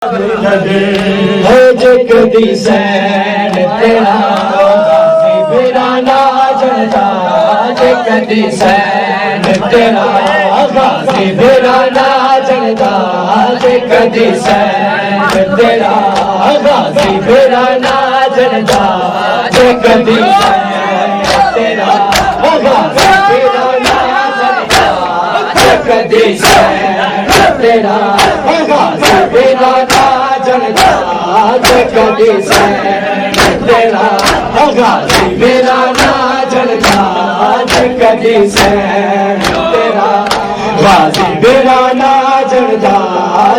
हो जे कदी सैन तेरा गाजी फिरा ना जनता जे कदी सैन तेरा गाजी फिरा ना जनता जे कदी सैन तेरा गाजी फिरा ना जनता जे कदी सैन तेरा गाजी फिरा ना जनता जे कदी सैन तेरा गाजी फिरा ना जनता जे कदी सैन तेरा गाजी फिरा ना जनता जे कदी सैन तेरा गाजी फिरा ना जनता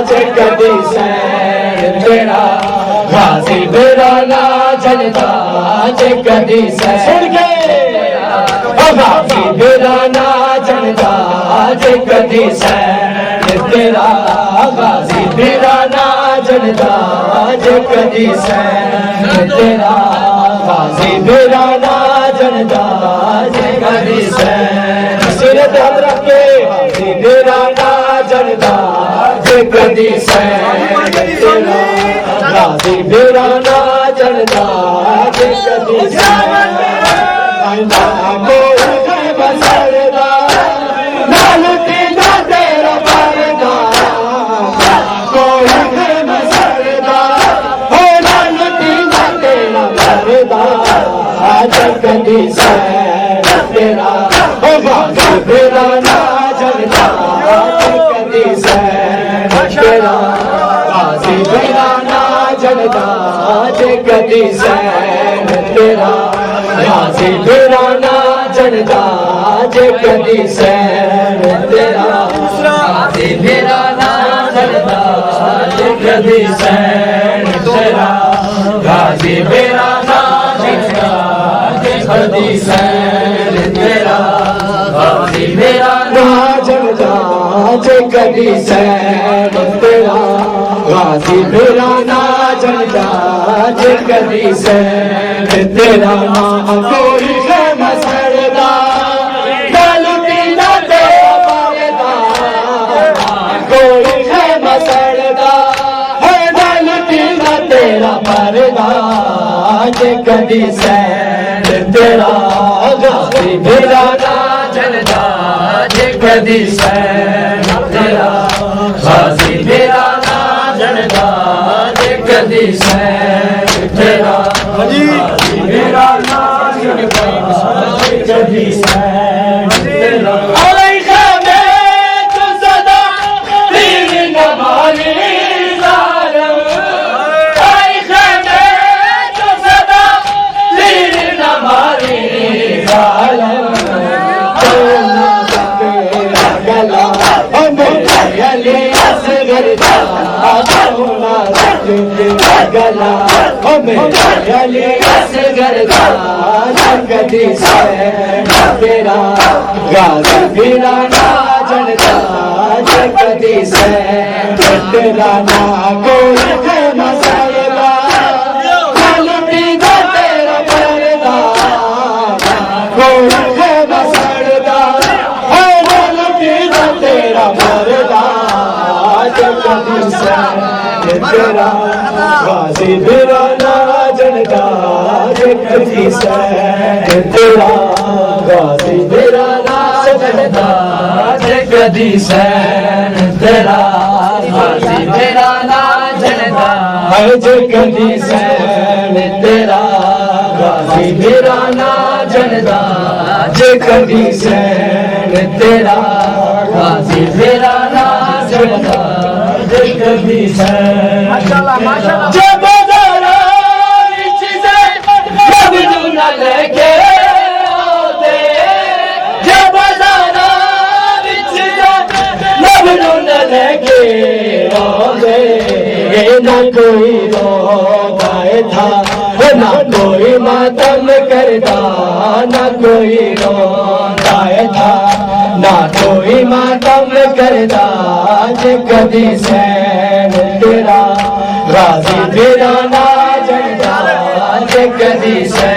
जे कदी सैन तेरा गाजी फिरा ना जनता जे कदी सैन गाजी फिरा ना जनता जे कदी सैन तेरा गाजी फिरा ना जनता जे कदी सैन तेरा गाजी फिरा ना जनता जे कदी सैन सिर पे हाथ रख के गाजी फिरा ना जनता जे कदी सैन तेरा गाजी फिरा ना जनता जे कदी सैन बसरदा लाल तेरा तेरा परदा कोई है बसरदा हो लाल तेरा तेरा परदा आज कदी सैन तेरा हो गाजी फिरा ना जनता कदी सैन तेरा गाजी फिरा ना जनता जे कदी सैन तेरा गाजी फिरा ना जनता जे कदी सैन तेरा गाजी फिरा ना जनता जे कदी सैन तेरा गाजी फिरा ना जनता जे कदी सैन तेरा गाजी फिरा ना जनता जे कदी सैन तेरा गाजी फिरा ना जनता जे कदी सैन तेरा ना कोई है मसरदा गल पीला तेरा परदा कोई है मसरदा है गल पीला तेरा परदा जे कदी सैन तेरा गाजी फिरा ना जनता जे कदी सैन तेरा गाजी फिरा ना जनता जे कदी सैन तेरा गाजी फिरा ना जनता जे कदी सैन तेरा गला मेरे असगरदा कदी सैन तेरा गाजी फिरा ना जनता जे कदी सैन तेरा ना कोई है मसरदा गल पीला तेरा परदा कोई है मसरदा है गल पीला तेरा परदा जे कदी सैन तेरा गाजी फिरा ना जनता जे कदी सैन तेरा गाजी फिरा ना जनता जे कदी सैन तेरा गाजी फिरा ना जनता जे कदी सैन तेरा गाजी फिरा ना जनता जे कदी सैन तेरा गाजी फिरा ना जनता जे कदी सैन माशाल्लाह माशाल्लाह जब बाजारा विच से लबनू न लेके आते जब बाजारा विच से लबनू न लेके आते ना कोई रोता था ना कोई मातम करता ना कोई रोता था ना कोई मातम करता जे कदी सैन तेरा गाजी फिरा ना जनता जे कदी सैन